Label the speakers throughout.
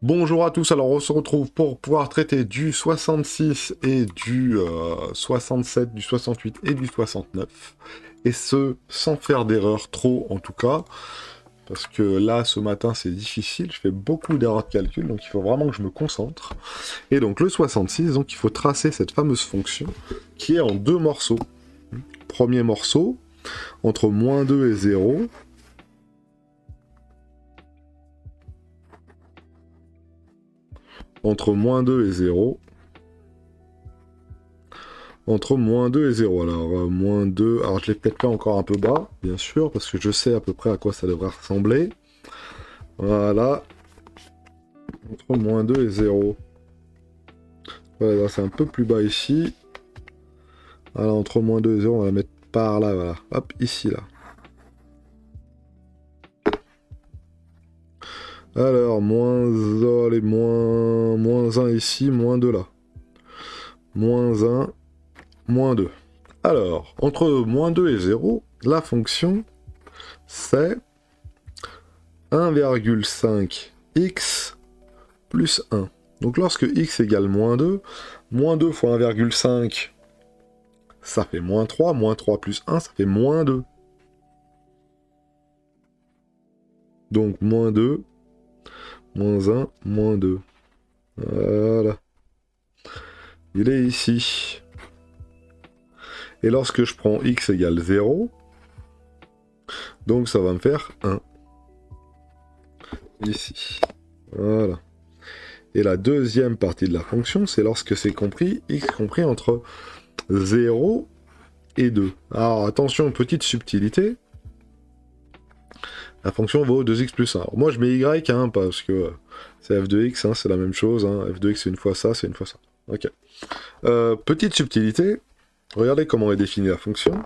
Speaker 1: Bonjour à tous, alors on se retrouve pour pouvoir traiter du 66 et du 67, du 68 et du 69. Et ce, sans faire d'erreurs trop en tout cas, parce que là, ce matin, c'est difficile, je fais beaucoup d'erreurs de calcul, donc il faut vraiment que je me concentre. Et donc le 66, donc il faut tracer cette fameuse fonction qui est en deux morceaux. Premier morceau, entre moins 2 et 0, entre moins 2 et 0, entre moins 2 et 0. Alors, moins 2, alors je l'ai peut-être fait encore un peu bas, bien sûr, parce que je sais à peu près à quoi ça devrait ressembler. Voilà. Entre moins 2 et 0. Voilà, c'est un peu plus bas ici. Voilà, entre moins 2 et 0, on va la mettre par là, voilà. Hop, ici, là. Alors, allez, moins 1 ici, moins 2 là. Moins 1, moins 2. Alors, entre moins 2 et 0, la fonction, c'est 1,5x plus 1. Donc lorsque x égale moins 2 fois 1,5, ça fait moins 3 plus 1, ça fait moins 2. Donc moins 2, moins 1, moins 2. Voilà. Il est ici. Et lorsque je prends x égale 0, donc ça va me faire 1. Ici. Voilà. Et la deuxième partie de la fonction, c'est lorsque c'est compris, x compris entre 0 et 2. Alors attention, petite subtilité. La fonction vaut 2x plus 1. Alors moi je mets y, hein, parce que c'est f de x, hein, c'est la même chose. Hein. F de x c'est une fois ça, c'est une fois ça. Ok. Petite subtilité, regardez comment est définie la fonction.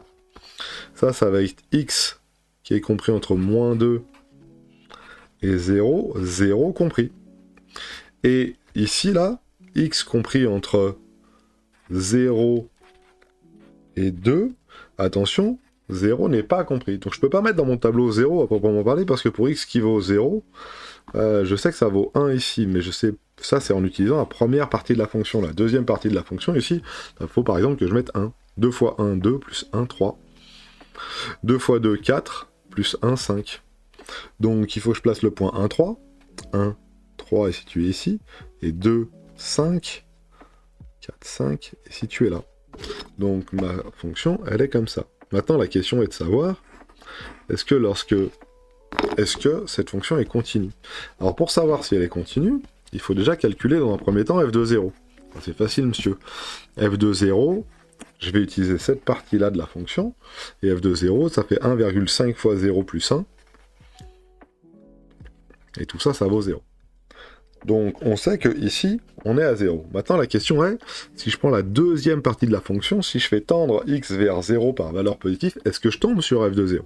Speaker 1: Ça va être x qui est compris entre moins 2 et 0, 0 compris. Et ici, là, x compris entre 0 et 2, attention, 0 n'est pas compris. Donc je peux pas mettre dans mon tableau 0 à proprement parler, parce que pour x qui vaut 0, je sais que ça vaut 1 ici, mais je sais, ça c'est en utilisant la première partie de la fonction. La deuxième partie de la fonction ici, il faut par exemple que je mette 1. 2 fois 1, 2, plus 1, 3. 2 fois 2, 4, plus 1, 5. Donc il faut que je place le point 1, 3. 1, 3 est situé ici, et 2, 5, 4, 5 est situé là. Donc ma fonction, elle est comme ça. Maintenant, la question est de savoir, est-ce que cette fonction est continue? Alors pour savoir si elle est continue, il faut déjà calculer dans un premier temps f de 0. C'est facile, monsieur. F de 0, je vais utiliser cette partie-là de la fonction, et f de 0, ça fait 1,5 fois 0 plus 1, et tout ça, ça vaut 0. Donc on sait que ici, on est à 0. Maintenant la question est, si je prends la deuxième partie de la fonction, si je fais tendre x vers 0 par valeur positive, est-ce que je tombe sur f de 0?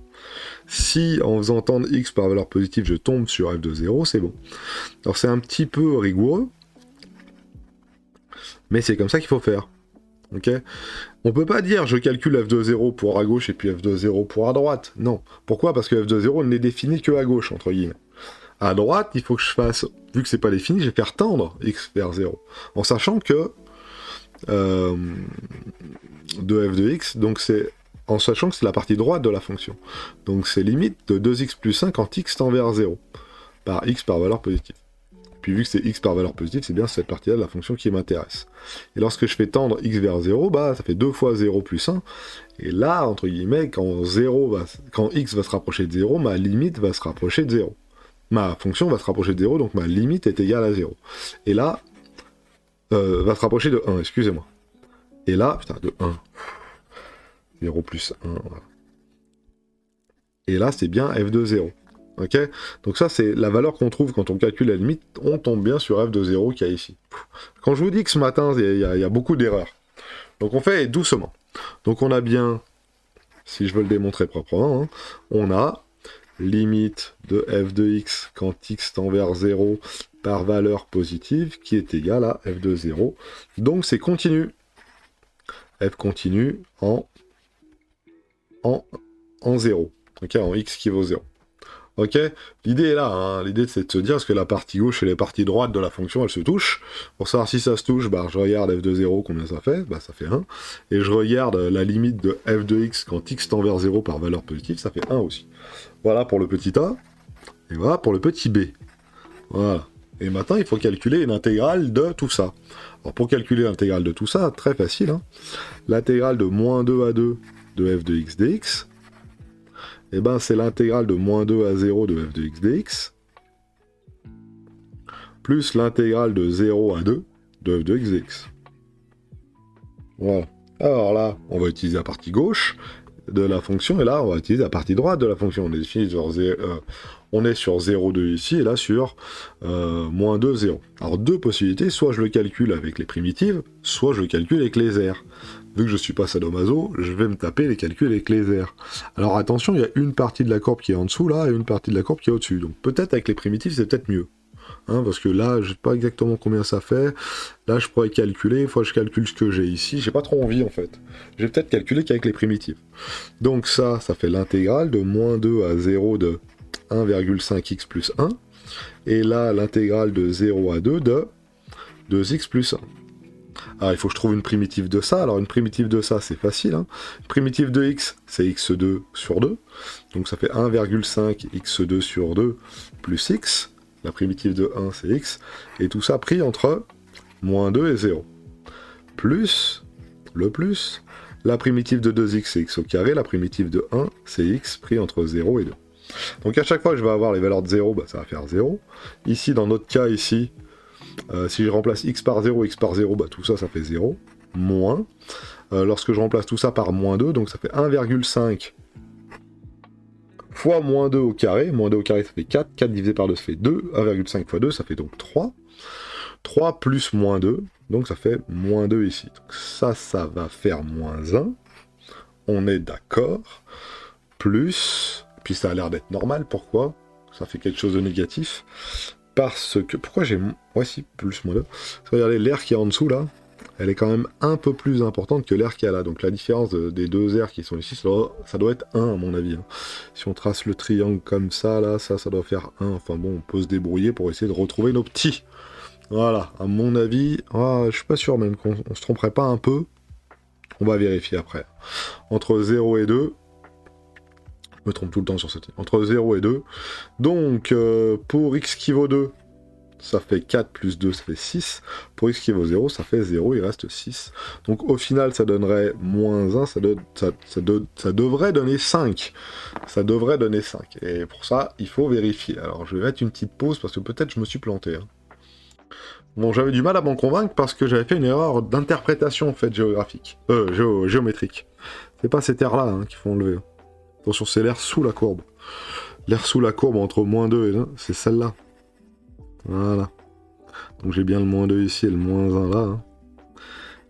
Speaker 1: Si en faisant tendre x par valeur positive, je tombe sur f de 0, c'est bon. Alors c'est un petit peu rigoureux, mais c'est comme ça qu'il faut faire. Ok? On peut pas dire je calcule f de 0 pour à gauche et puis f de 0 pour à droite. Non. Pourquoi? Parce que f de 0 n'est défini que à gauche, entre guillemets. À droite, il faut que je fasse, vu que c'est pas défini, je vais faire tendre x vers 0. En sachant que de f de x, donc c'est en sachant que c'est la partie droite de la fonction. Donc c'est limite de 2x plus 1 quand x tend vers 0, par x par valeur positive. Puis vu que c'est x par valeur positive, c'est bien cette partie-là de la fonction qui m'intéresse. Et lorsque je fais tendre x vers 0, bah ça fait 2 fois 0 plus 1. Et là, entre guillemets, quand x va se rapprocher de 0, ma limite va se rapprocher de 0. Ma fonction va se rapprocher de 0, donc ma limite est égale à 0. Et là, va se rapprocher de 1, excusez-moi. Et là, putain, de 1. 0 plus 1, voilà. Et là, c'est bien f de 0. Ok? Donc ça, c'est la valeur qu'on trouve quand on calcule la limite, on tombe bien sur f de 0 qu'il y a ici. Quand je vous dis que ce matin, il y a beaucoup d'erreurs. Donc on fait doucement. Donc on a bien, si je veux le démontrer proprement, hein, on a limite de f de x quand x tend vers 0 par valeur positive qui est égale à f de 0. Donc c'est continu. F continue en 0. Ok, en x qui vaut 0. Ok, l'idée est là, hein. L'idée c'est de se dire est-ce que la partie gauche et la partie droite de la fonction elles se touchent. Pour savoir si ça se touche, bah, je regarde f de 0 combien ça fait, bah, ça fait 1. Et je regarde la limite de f de x quand x tend vers 0 par valeur positive, ça fait 1 aussi. Voilà pour le petit a, et voilà pour le petit b. Voilà. Et maintenant il faut calculer une intégrale de tout ça. Alors pour calculer l'intégrale de tout ça, très facile, hein. L'intégrale de moins 2 à 2 de f de x dx, et ben c'est l'intégrale de moins 2 à 0 de f de x dx, plus l'intégrale de 0 à 2 de f de x dx. Voilà. Alors là, on va utiliser la partie gauche de la fonction, et là, on va utiliser la partie droite de la fonction. On est sur 0,2 ici, et là sur moins 2, 0. Alors deux possibilités, soit je le calcule avec les primitives, soit je le calcule avec les airs. Vu que je suis pas sadomaso, je vais me taper les calculs avec les airs. Alors attention, il y a une partie de la courbe qui est en dessous là, et une partie de la courbe qui est au-dessus. Donc peut-être avec les primitives, c'est peut-être mieux. Hein, parce que là, je sais pas exactement combien ça fait. Là, je pourrais calculer, une fois que je calcule ce que j'ai ici, j'ai pas trop envie en fait. Je vais peut-être calculer qu'avec les primitives. Donc ça fait l'intégrale de moins 2 à 0 de 1,5x plus 1. Et là, l'intégrale de 0 à 2 de 2x plus 1. Alors, il faut que je trouve une primitive de ça. Alors, une primitive de ça, c'est facile. Hein. Une primitive de x, c'est x2 sur 2. Donc, ça fait 1,5 x2 sur 2 plus x. La primitive de 1, c'est x. Et tout ça pris entre moins 2 et 0. Plus, le plus, la primitive de 2x, c'est x au carré. La primitive de 1, c'est x pris entre 0 et 2. Donc, à chaque fois que je vais avoir les valeurs de 0, bah, ça va faire 0. Ici, dans notre cas, ici, si je remplace x par 0, bah, tout ça, ça fait 0. Moins. Lorsque je remplace tout ça par moins 2, donc ça fait 1,5 fois moins 2 au carré. Moins 2 au carré, ça fait 4. 4 divisé par 2, ça fait 2. 1,5 fois 2, ça fait donc 3. 3 plus moins 2, donc ça fait moins 2 ici. Donc ça va faire moins 1. On est d'accord. Plus, puis ça a l'air d'être normal, pourquoi? Ça fait quelque chose de négatif. Parce que... Pourquoi j'ai... Ouais, si, plus moins 2. Regardez, l'air qui est en dessous, là, elle est quand même un peu plus importante que l'air qu'il y a là. Donc la différence des deux airs qui sont ici, ça doit être 1, à mon avis. Hein. Si on trace le triangle comme ça, là, ça doit faire 1. Enfin bon, on peut se débrouiller pour essayer de retrouver nos petits. Voilà, à mon avis... je suis pas sûr même qu'on se tromperait pas un peu. On va vérifier après. Entre 0 et 2... Je me trompe tout le temps sur ce truc. Entre 0 et 2. Donc, pour x qui vaut 2, ça fait 4 plus 2, ça fait 6. Pour x qui vaut 0, ça fait 0, il reste 6. Donc, au final, ça donnerait moins 1, ça devrait donner 5. Ça devrait donner 5. Et pour ça, il faut vérifier. Alors, je vais mettre une petite pause, parce que peut-être je me suis planté. Hein. Bon, j'avais du mal à m'en convaincre, parce que j'avais fait une erreur d'interprétation, en fait, géographique. Géométrique. C'est pas ces terres-là hein, qu'il faut enlever. Attention, c'est l'air sous la courbe. L'air sous la courbe entre moins 2 et 1, c'est celle-là. Voilà. Donc j'ai bien le moins 2 ici et le moins 1 là. Hein.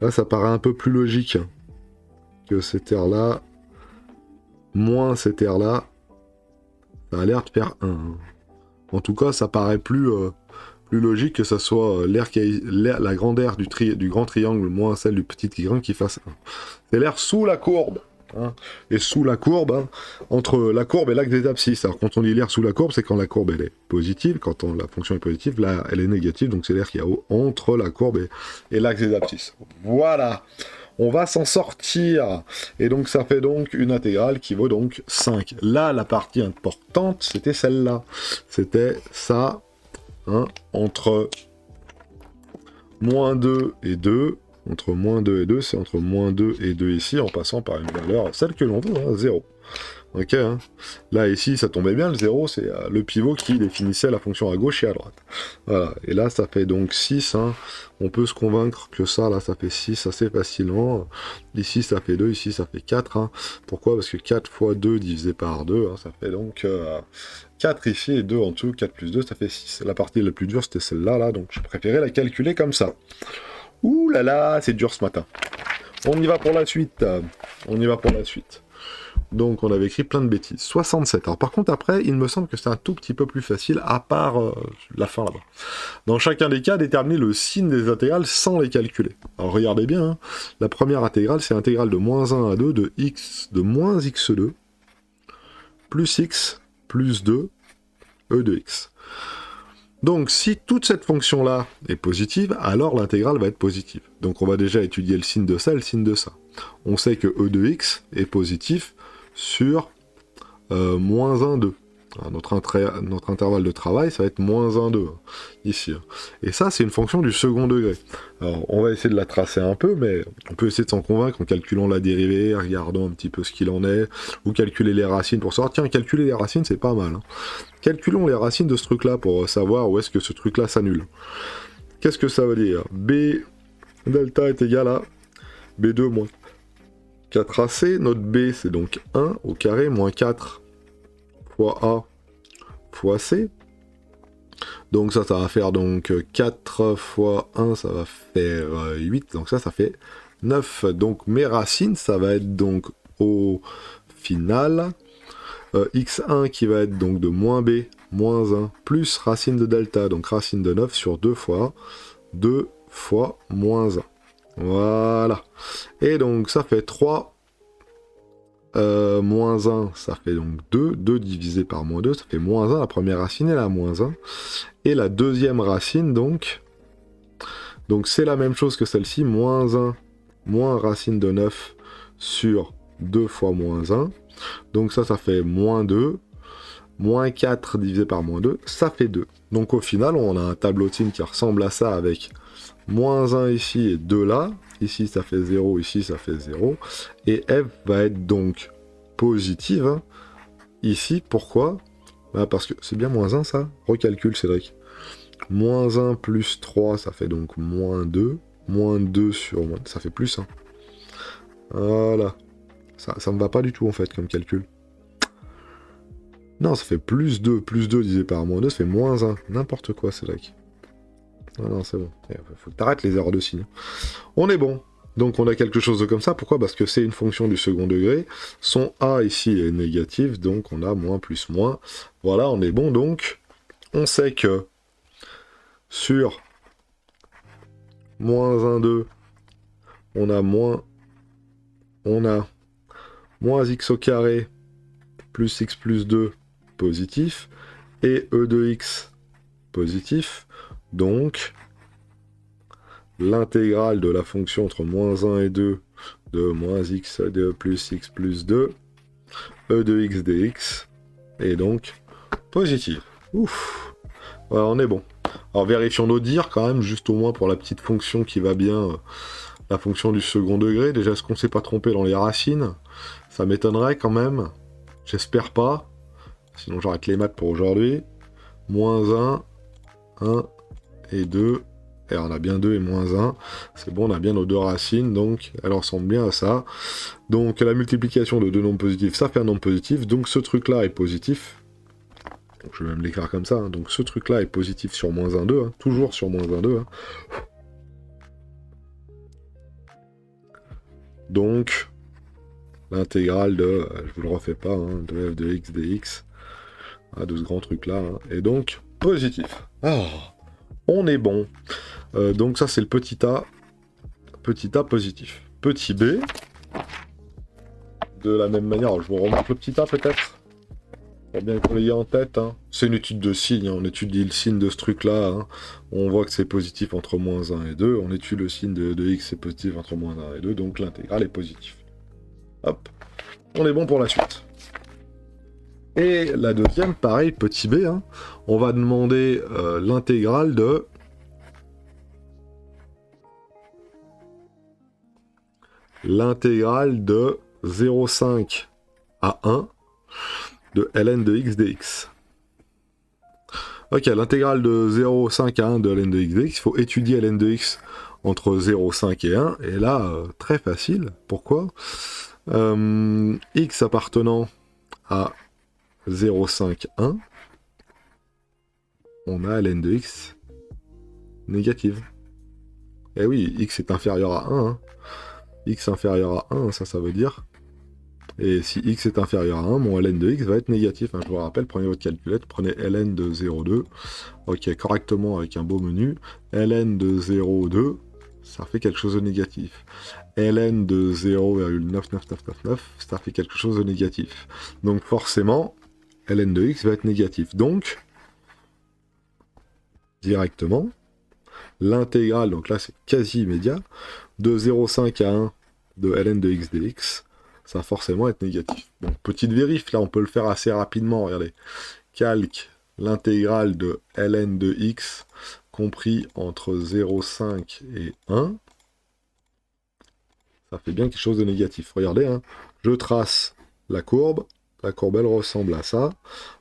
Speaker 1: Là, ça paraît un peu plus logique que cet air-là. Moins cet air-là. Ça a l'air de faire 1. Hein. En tout cas, ça paraît plus logique que ça soit l'air la grande aire du grand triangle moins celle du petit triangle qui fasse 1. C'est l'air sous la courbe. Hein, et sous la courbe, hein, entre la courbe et l'axe des abscisses. Alors quand on dit l'air sous la courbe, c'est quand la courbe elle est positive, quand la fonction est positive, là elle est négative, donc c'est l'air qu'il y a entre la courbe et l'axe des abscisses. Voilà, on va s'en sortir. Et donc ça fait donc une intégrale qui vaut donc 5. Là, la partie importante, c'était celle-là. C'était ça, hein, entre moins 2 et 2. Entre moins 2 et 2, c'est entre moins 2 et 2 ici, en passant par une valeur, celle que l'on veut, hein, 0. Ok, hein. Là, ici, ça tombait bien, le 0, c'est le pivot qui définissait la fonction à gauche et à droite. Voilà, et là, ça fait donc 6, hein. On peut se convaincre que ça, là, ça fait 6 assez facilement. Ici, ça fait 2, ici, ça fait 4. Hein. Pourquoi? Parce que 4 fois 2 divisé par 2, hein, ça fait donc 4 ici et 2 en dessous, 4 plus 2, ça fait 6. La partie la plus dure, c'était celle-là, là, donc je préférais la calculer comme ça. Ouh là là, c'est dur ce matin. On y va pour la suite. Donc on avait écrit plein de bêtises. 67. Alors par contre après, il me semble que c'est un tout petit peu plus facile, à part la fin là-bas. Dans chacun des cas, déterminer le signe des intégrales sans les calculer. Alors regardez bien, hein. La première intégrale, c'est l'intégrale de moins 1 à 2 de x de moins x2 plus x plus 2 e de x. Donc si toute cette fonction-là est positive, alors l'intégrale va être positive. Donc on va déjà étudier le signe de ça et le signe de ça. On sait que e de x est positif sur moins 1, 2. Alors, notre intervalle de travail, ça va être moins 1, 2, ici. Et ça, c'est une fonction du second degré. Alors, on va essayer de la tracer un peu, mais on peut essayer de s'en convaincre en calculant la dérivée, en regardant un petit peu ce qu'il en est, ou calculer les racines pour savoir, tiens, calculer les racines, c'est pas mal. Hein. Calculons les racines de ce truc-là pour savoir où est-ce que ce truc-là s'annule. Qu'est-ce que ça veut dire? B delta est égal à B2 moins 4AC. Notre B, c'est donc 1 au carré moins 4 fois A fois C. Donc ça va faire donc 4 fois 1, ça va faire 8. Donc ça fait 9. Donc mes racines, ça va être donc au final x1 qui va être donc de moins B, moins 1, plus racine de delta, donc racine de 9 sur 2 fois moins 1. Voilà. Et donc ça fait 3 moins 1, ça fait donc 2. 2 divisé par moins 2, ça fait moins 1. La première racine est la moins 1. Et la deuxième racine, donc c'est la même chose que celle-ci, moins 1, moins racine de 9 sur 2 fois moins 1. Donc ça fait moins 2. Moins 4 divisé par moins 2, ça fait 2. Donc au final, on a un tableau de signes qui ressemble à ça avec moins 1 ici et 2 là. Ici, ça fait 0, ici, ça fait 0. Et f va être donc positive. Hein. Ici, pourquoi? Parce que c'est bien moins 1, ça. Recalcule, Cédric. Moins 1 plus 3, ça fait donc moins 2. Moins 2 sur moins... Ça fait plus 1. Voilà. Ça me va pas du tout, en fait, comme calcul. Non, ça fait plus 2. Plus 2 divisé par moins 2, ça fait moins 1. N'importe quoi, Cédric. Non, c'est bon. Faut que t'arrêtes les erreurs de signe. On est bon. Donc on a quelque chose de comme ça. Pourquoi? Parce que c'est une fonction du second degré. Son A ici est négatif, donc on a moins plus moins. Voilà, on est bon. Donc on sait que sur moins 1, 2, on a moins x au carré plus x plus 2 positif et e de x positif. Donc l'intégrale de la fonction entre moins 1 et 2 de moins x2 plus x plus 2, e de x dx, est donc positive. Ouf. Voilà, on est bon. Alors vérifions nos dires quand même, juste au moins pour la petite fonction qui va bien, la fonction du second degré. Déjà, est-ce qu'on s'est pas trompé dans les racines? Ça m'étonnerait quand même. J'espère pas. Sinon j'arrête les maths pour aujourd'hui. Moins 1 et 2. Et on a bien 2 et moins 1. C'est bon, on a bien nos deux racines, donc elle ressemble bien à ça. Donc la multiplication de deux nombres positifs, ça fait un nombre positif. Donc ce truc-là est positif. Donc, je vais même l'écrire comme ça. Hein. Donc ce truc-là est positif sur moins 1, 2. Hein. Toujours sur moins 1, 2. Hein. Donc l'intégrale de, je vous le refais pas, hein, de f de x dx, de ce grand truc-là, hein, est donc positif. Oh, on est bon. Donc ça c'est le petit a positif. Petit b, de la même manière, alors, je vous remonte le petit a peut-être, pour bien qu'on l'ait en tête. Hein. C'est une étude de signe, hein. On étudie le signe de ce truc-là, hein. On voit que c'est positif entre moins 1 et 2, on étudie le signe de x, c'est positif entre moins 1 et 2, donc l'intégrale est positive. Hop, on est bon pour la suite. Et la deuxième, pareil, petit b, hein. On va demander l'intégrale de... l'intégrale de 0,5 à 1 de ln de x dx. Ok, l'intégrale de 0,5 à 1 de ln de x dx, il faut étudier ln de x entre 0,5 et 1, et là, très facile. Pourquoi? X appartenant à 0,5, 1, on a ln de x négative. Eh oui, x est inférieur à 1, hein. X inférieur à 1, ça veut dire. Et si x est inférieur à 1, mon ln de x va être négatif. Hein. Je vous rappelle, prenez votre calculette, prenez ln de 0,2. Ok, correctement avec un beau menu. ln de 0,2, ça fait quelque chose de négatif. ln de 0,99999, ça fait quelque chose de négatif. Donc forcément, ln de x va être négatif. Donc, directement l'intégrale, donc là c'est quasi immédiat, de 0,5 à 1 de ln de x dx, ça va forcément être négatif. Donc petite vérif, là on peut le faire assez rapidement, regardez. Calque l'intégrale de ln de x compris entre 0,5 et 1, ça fait bien quelque chose de négatif. Regardez, hein, je trace la courbe elle ressemble à ça.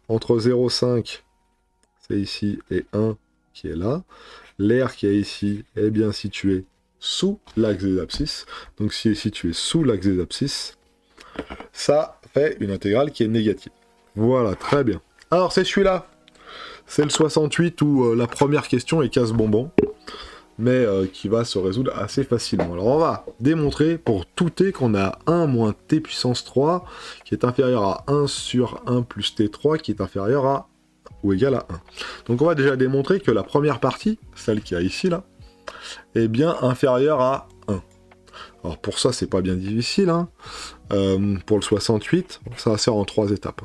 Speaker 1: Entre 0,5, c'est ici, et 1 qui est là. L'air qui est ici est bien situé sous l'axe des abscisses. Donc s'il est situé sous l'axe des abscisses, ça fait une intégrale qui est négative. Voilà, très bien. Alors c'est celui-là. C'est le 68 où la première question est casse-bonbon, mais qui va se résoudre assez facilement. Alors on va démontrer pour tout t qu'on a 1 moins t puissance 3 qui est inférieur à 1 sur 1 plus t3 qui est inférieur à ou égal à 1. Donc on va déjà démontrer que la première partie, celle qui a ici là, est bien inférieure à 1. Alors pour ça c'est pas bien difficile, hein. Pour le 68, ça va se faire en 3 étapes.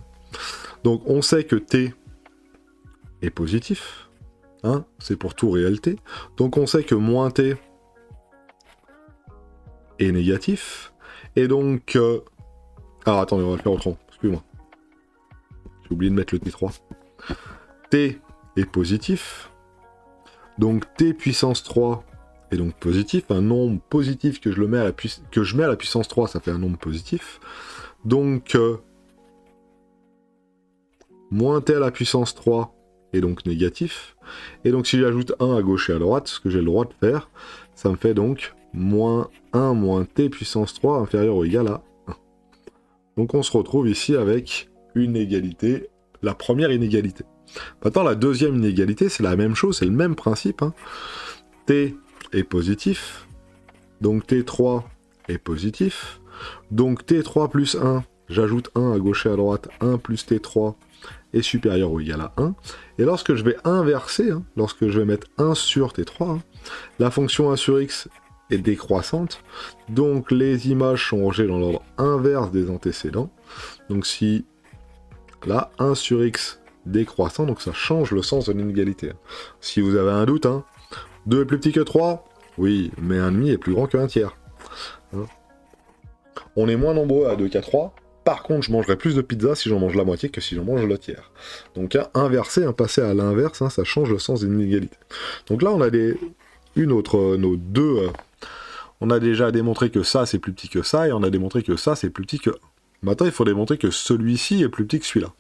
Speaker 1: Donc on sait que t est positif, hein, c'est pour tout réel t. Donc on sait que moins t est négatif, et donc... Alors attendez, on va le faire autrement, excuse-moi. J'ai oublié de mettre le t3. T est positif, donc t puissance 3 est donc positif, un nombre positif que je mets à la puissance 3, ça fait un nombre positif, donc moins t à la puissance 3 est donc négatif, et donc si j'ajoute 1 à gauche et à droite, ce que j'ai le droit de faire, ça me fait donc moins 1 moins t puissance 3 inférieur ou égal à 1. Donc on se retrouve ici avec une égalité, la première inégalité. Maintenant, la deuxième inégalité, c'est la même chose, c'est le même principe, hein. T est positif, donc T3 est positif, donc T3 plus 1, j'ajoute 1 à gauche et à droite, 1 plus T3 est supérieur ou égal à 1, et lorsque je vais inverser, hein, lorsque je vais mettre 1 sur T3, hein, la fonction 1 sur x est décroissante, donc les images sont rangées dans l'ordre inverse des antécédents, donc si là, 1 sur x décroissant, donc ça change le sens de l'inégalité. Si vous avez un doute, hein, 2 est plus petit que 3, oui, mais 1,5 est plus grand que 1 tiers. Hein. On est moins nombreux à 2 qu'à 3, par contre je mangerai plus de pizza si j'en mange la moitié que si j'en mange le tiers. Donc inverser, passer à l'inverse, hein, ça change le sens d'une inégalité. Donc là on a nos deux... on a déjà démontré que ça c'est plus petit que ça, et on a démontré que ça c'est plus petit que 1. Maintenant, il faut démontrer que celui-ci est plus petit que celui-là.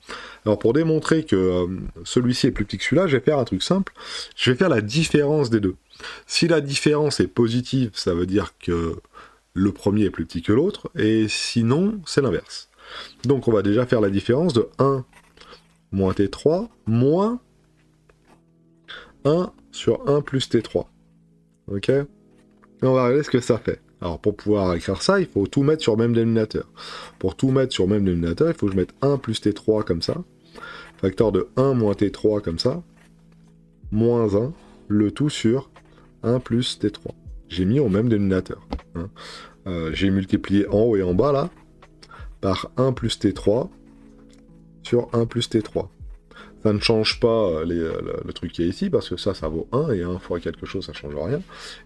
Speaker 1: Alors, pour démontrer que celui-ci est plus petit que celui-là, je vais faire un truc simple. Je vais faire la différence des deux. Si la différence est positive, ça veut dire que le premier est plus petit que l'autre, et sinon, c'est l'inverse. Donc, on va déjà faire la différence de 1 moins T3 moins 1 sur 1 plus T3. Ok ? Et on va regarder ce que ça fait. Alors pour pouvoir écrire ça, il faut tout mettre sur le même dénominateur. Pour tout mettre sur le même dénominateur, il faut que je mette 1 plus T3 comme ça, facteur de 1 moins T3 comme ça, moins 1, le tout sur 1 plus T3. J'ai mis au même dénominateur. Hein. J'ai multiplié en haut et en bas là, par 1 plus T3 sur 1 plus T3. Ça ne change pas le truc qui est ici, parce que ça vaut 1, et 1 fois quelque chose, ça ne change rien.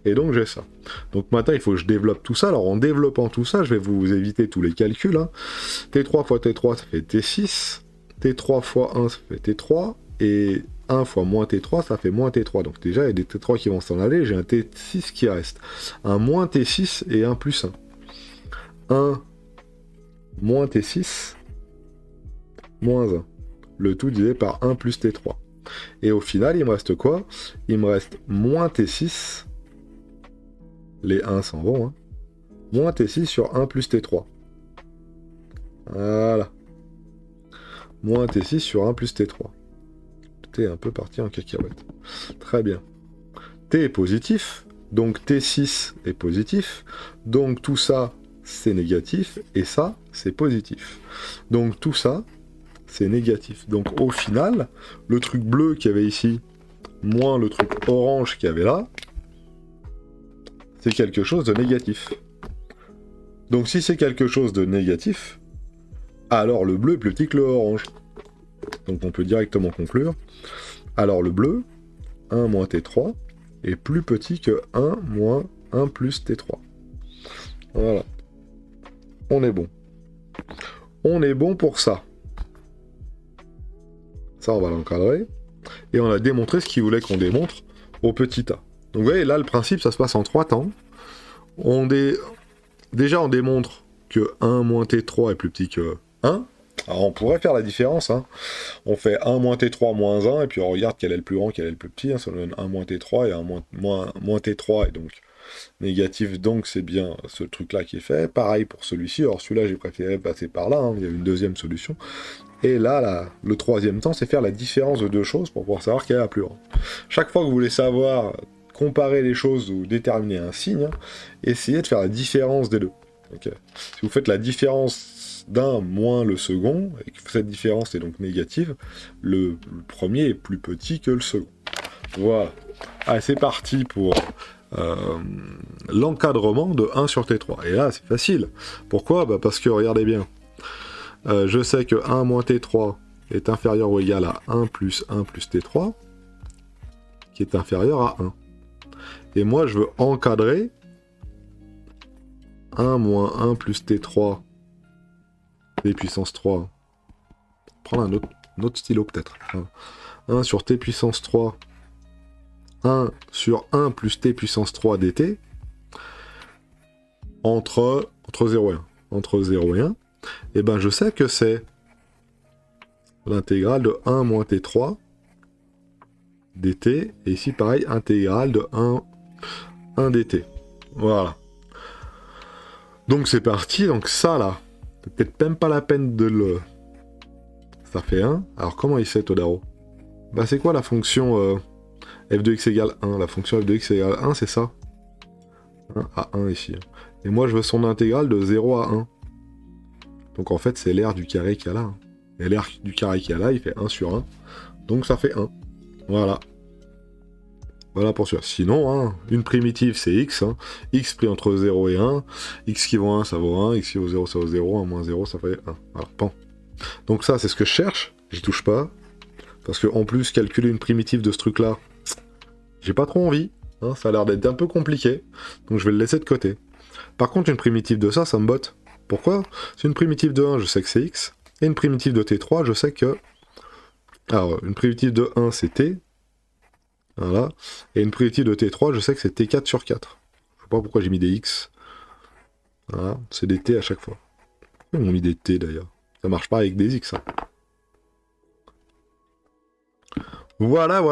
Speaker 1: Et donc j'ai ça. Donc maintenant, il faut que je développe tout ça. Alors en développant tout ça, je vais vous éviter tous les calculs. Hein. T3 fois T3, ça fait T6. T3 fois 1, ça fait T3. Et 1 fois moins T3, ça fait moins T3. Donc déjà, il y a des T3 qui vont s'en aller. J'ai un T6 qui reste. Un moins T6 et un plus 1. 1 moins T6 moins 1. Le tout divisé par 1 plus T3. Et au final, il me reste quoi? Il me reste moins T6. Les 1 s'en vont. Hein. Moins T6 sur 1 plus T3. Voilà. Moins T6 sur 1 plus T3. T est un peu parti en cacahuète. Très bien. T est positif. Donc T6 est positif. Donc tout ça, c'est négatif. Et ça, c'est positif. Donc tout ça, c'est négatif. Donc au final, le truc bleu qu'il y avait ici, moins le truc orange qu'il y avait là, c'est quelque chose de négatif. Donc si c'est quelque chose de négatif, alors le bleu est plus petit que le orange. Donc on peut directement conclure. Alors le bleu 1 moins t3 est plus petit que 1 moins 1 plus t3. Voilà. On est bon. On est bon pour ça. Ça, on va l'encadrer. Et on a démontré ce qu'il voulait qu'on démontre au petit a. Donc vous voyez, là, le principe, ça se passe en 3 temps. Déjà, on démontre que 1 moins t3 est plus petit que 1. Alors, on pourrait faire la différence. Hein. On fait 1 moins t3 moins 1, et puis on regarde quel est le plus grand, quel est le plus petit. Hein. Ça nous donne 1 moins t3, et 1 moins t3 est donc négatif, donc c'est bien ce truc-là qui est fait. Pareil pour celui-ci. Alors celui-là, j'ai préféré passer par là. Hein. Il y a une deuxième solution. Et là, le troisième temps, c'est faire la différence de deux choses pour pouvoir savoir quelle est la plus grande. Chaque fois que vous voulez savoir comparer les choses ou déterminer un signe, hein, essayez de faire la différence des deux. Okay. Si vous faites la différence d'un moins le second, et que cette différence est donc négative, le premier est plus petit que le second. Voilà. Allez, c'est parti pour l'encadrement de 1 sur T3. Et là, c'est facile. Pourquoi ? Parce que, regardez bien, je sais que 1 moins T3 est inférieur ou égal à 1 plus T3, qui est inférieur à 1. Et moi, je veux encadrer 1 moins 1 plus T3, T puissance 3. Prendre un autre stylo peut-être. 1 sur T puissance 3, 1 sur 1 plus T puissance 3 dt, entre 0 et 1. Entre 0 et 1, et ben je sais que c'est l'intégrale de 1 moins T3 dt, et ici pareil, intégrale de 1 dt. Voilà. Donc c'est parti, donc ça là, c'est peut-être même pas la peine de le... Ça fait 1. Alors comment il sait Todaro ? Bah c'est quoi la fonction f de x égale 1 ? La fonction f de x égale 1, c'est ça. 1 à 1 ici. Et moi je veux son intégrale de 0 à 1. Donc en fait c'est l'air du carré qu'il y a là. Et l'air du carré qu'il y a là, il fait 1 sur 1. Donc ça fait 1. Voilà. Voilà pour ça. Sinon, hein, une primitive c'est x. Hein. X pris entre 0 et 1. X qui vaut 1, ça vaut 1. X qui vaut 0, ça vaut 0. 1 moins 0, ça fait 1. Voilà, bon. Donc ça, c'est ce que je cherche. J'y touche pas. Parce que en plus, calculer une primitive de ce truc-là, j'ai pas trop envie. Hein, ça a l'air d'être un peu compliqué. Donc je vais le laisser de côté. Par contre, une primitive de ça me botte. Pourquoi ? C'est une primitive de 1, je sais que c'est x. Et une primitive de t3, je sais que... Alors, une primitive de 1, c'est t. Voilà. Et une primitive de t3, je sais que c'est t4 sur 4. Je sais pas pourquoi j'ai mis des x. Voilà. C'est des t à chaque fois. Ils m'ont mis des t d'ailleurs. Ça marche pas avec des x. Hein. Voilà.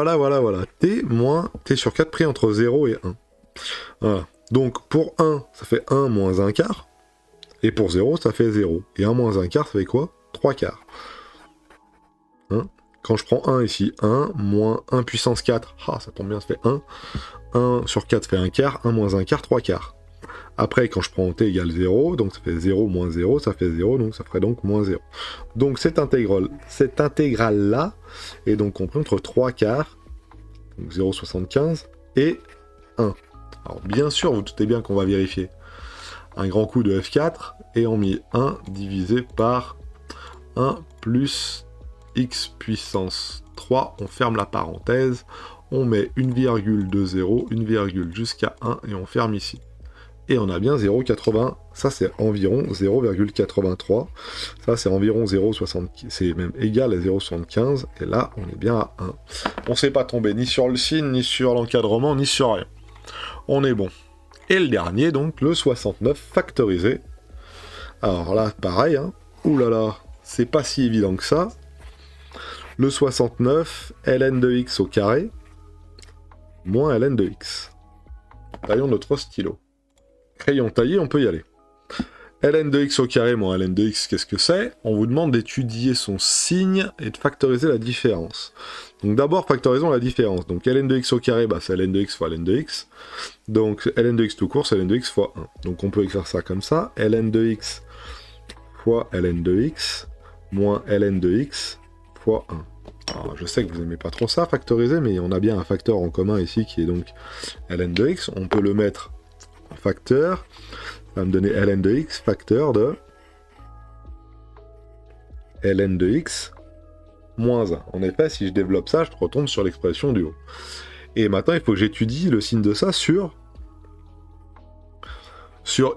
Speaker 1: T moins t sur 4 pris entre 0 et 1. Voilà. Donc pour 1, ça fait 1 moins 1 quart. Et pour 0, ça fait 0. Et 1 moins 1 quart, ça fait quoi ? 3 quarts. Hein ? Quand je prends 1 ici, 1 moins 1 puissance 4, ah, ça tombe bien, ça fait 1. 1 sur 4 fait 1 quart, 1 moins 1 quart, 3 quarts. Après, quand je prends t égale 0, donc ça fait 0 moins 0, ça fait 0, donc ça ferait donc moins 0. Donc cette intégrale-là est donc comprise entre 3 quarts, donc 0,75, et 1. Alors bien sûr, vous doutez bien qu'on va vérifier un grand coup de F4, et on met 1 divisé par 1 plus x puissance 3, on ferme la parenthèse, on met une virgule de 0, une virgule jusqu'à 1, et on ferme ici. Et on a bien 0,80, ça c'est environ 0,83, ça c'est environ 0,75, c'est même égal à 0,75, et là on est bien à 1. On ne s'est pas tombé ni sur le signe, ni sur l'encadrement, ni sur rien. On est bon. Et le dernier, donc, le 69 factorisé. Alors là, pareil, hein. Oulala, c'est pas si évident que ça. Le 69, ln de x au carré, moins ln de x. Taillons notre stylo. Crayon taillé, on peut y aller. ln de x au carré moins ln de x, qu'est-ce que c'est ? On vous demande d'étudier son signe et de factoriser la différence. Donc d'abord, factorisons la différence. Donc ln de x au carré, bah, c'est ln de x fois ln de x. Donc ln de x tout court, c'est ln de x fois 1. Donc on peut écrire ça comme ça. ln de x fois ln de x moins ln de x fois 1. Alors, je sais que vous n'aimez pas trop ça, factoriser, mais on a bien un facteur en commun ici qui est donc ln de x. On peut le mettre en facteur. Ça va me donner ln de x, facteur de ln de x moins 1. En effet, si je développe ça, je retombe sur l'expression du haut. Et maintenant, il faut que j'étudie le signe de ça sur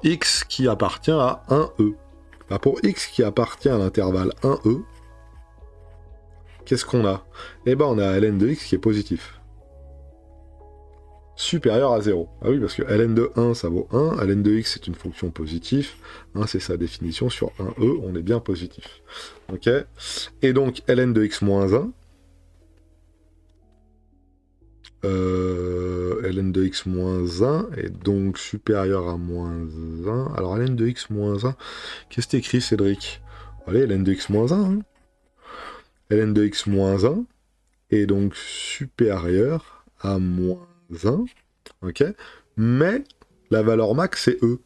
Speaker 1: x qui appartient à 1e. Bah, pour x qui appartient à l'intervalle 1e, qu'est-ce qu'on a? Eh ben, on a ln de x qui est positif. Supérieur à 0. Ah oui, parce que ln de 1, ça vaut 1. Ln de x, c'est une fonction positive. 1, c'est sa définition. Sur 1e, on est bien positif. Ok. Et donc, ln de x moins 1. Ln de x moins 1 est donc supérieur à moins 1. Alors, ln de x moins 1, qu'est-ce que t'écris, Cédric? Allez, ln de x moins 1. Hein. Ln de x moins 1 est donc supérieur à moins 1. Ok. Mais la valeur max, c'est e.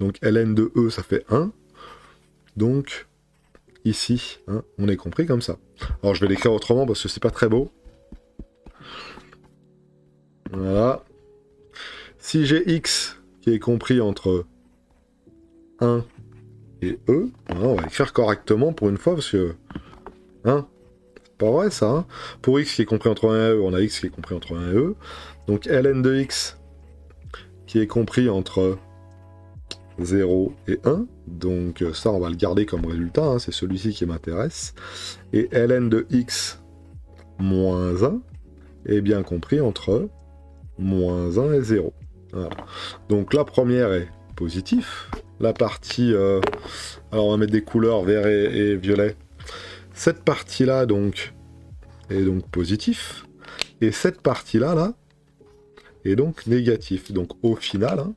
Speaker 1: Donc, ln de e, ça fait 1. Donc, ici, hein, on est compris comme ça. Alors, je vais l'écrire autrement parce que c'est pas très beau. Voilà. Si j'ai x qui est compris entre 1 et e, hein, on va écrire correctement pour une fois, parce que... Hein, c'est pas vrai ça. Hein. Pour x qui est compris entre 1 et e, on a x qui est compris entre 1 et e. Donc ln de x qui est compris entre 0 et 1. Donc ça, on va le garder comme résultat. Hein, c'est celui-ci qui m'intéresse. Et ln de x moins 1 est bien compris entre moins 1 et 0. Voilà. Donc la première est positif. La partie... alors on va mettre des couleurs vert et violet. Cette partie-là, donc, est donc positif. Et cette partie-là, là, est donc négatif. Donc au final, hein,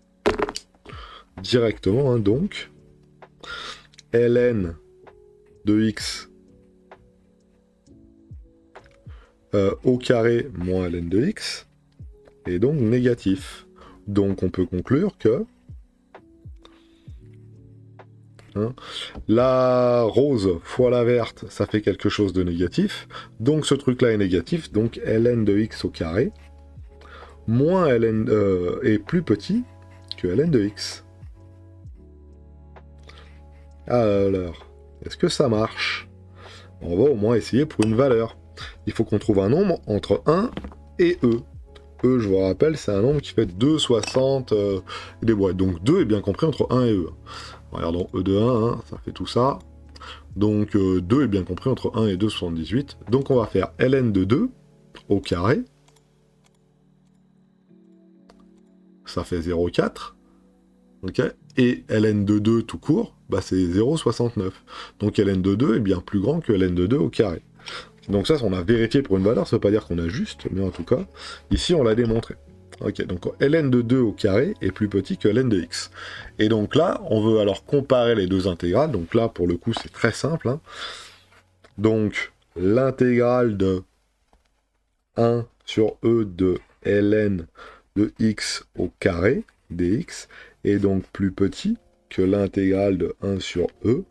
Speaker 1: directement, hein, donc, ln de x au carré moins ln de x est donc négatif. Donc on peut conclure que hein, la rose fois la verte, ça fait quelque chose de négatif. Donc ce truc-là est négatif. Donc ln de x au carré moins ln est plus petit que ln de x. Alors, est-ce que ça marche? On va au moins essayer pour une valeur. Il faut qu'on trouve un nombre entre 1 et e. E, je vous rappelle, c'est un nombre qui fait 2,60 des boîtes. Donc 2 est bien compris entre 1 et e. Regardons e de 1, hein, ça fait tout ça. Donc 2 est bien compris entre 1 et 2,78. Donc on va faire ln de 2 au carré. Ça fait 0,4. Ok. Et ln de 2 tout court, bah c'est 0,69. Donc ln de 2 est bien plus grand que ln de 2 au carré. Donc ça, on a vérifié pour une valeur, ça veut pas dire qu'on a juste, mais en tout cas, ici on l'a démontré. Ok, donc ln de 2 au carré est plus petit que ln de x. Et donc là, on veut alors comparer les deux intégrales. Donc là, pour le coup, c'est très simple. Hein. Donc, l'intégrale de 1 sur e de ln de x au carré dx est donc plus petit que l'intégrale de 1 sur e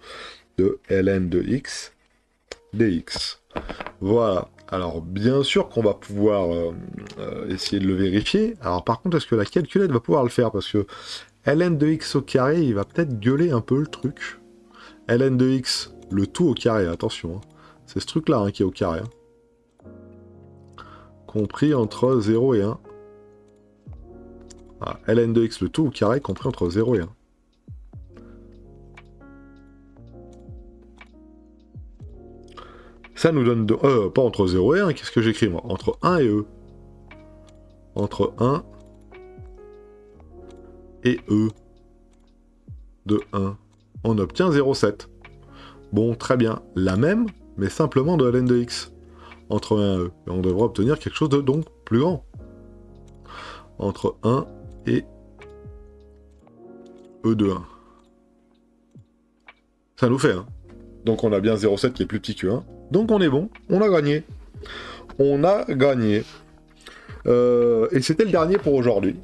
Speaker 1: de ln de x dx. Voilà. Alors, bien sûr qu'on va pouvoir essayer de le vérifier. Alors, par contre, est-ce que la calculette va pouvoir le faire? Parce que ln de x au carré, il va peut-être gueuler un peu le truc. Ln de x, le tout au carré, attention. Hein. C'est ce truc-là hein, qui est au carré. Hein. Compris entre 0 et 1. Voilà. Ln de x, le tout au carré, compris entre 0 et 1. Ça nous donne... pas entre 0 et 1, qu'est-ce que j'écris moi? Entre 1 et e. Entre 1 et e de 1. On obtient 0,7. Bon, très bien. La même, mais simplement de ln de x. Entre 1 et e. Et on devrait obtenir quelque chose de donc plus grand. Entre 1 et e de 1. Ça nous fait 1. Donc on a bien 0,7 qui est plus petit que 1. Donc on est bon, on a gagné. On a gagné. Et c'était le dernier pour aujourd'hui.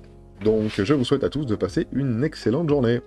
Speaker 1: Donc je vous souhaite à tous de passer une excellente journée.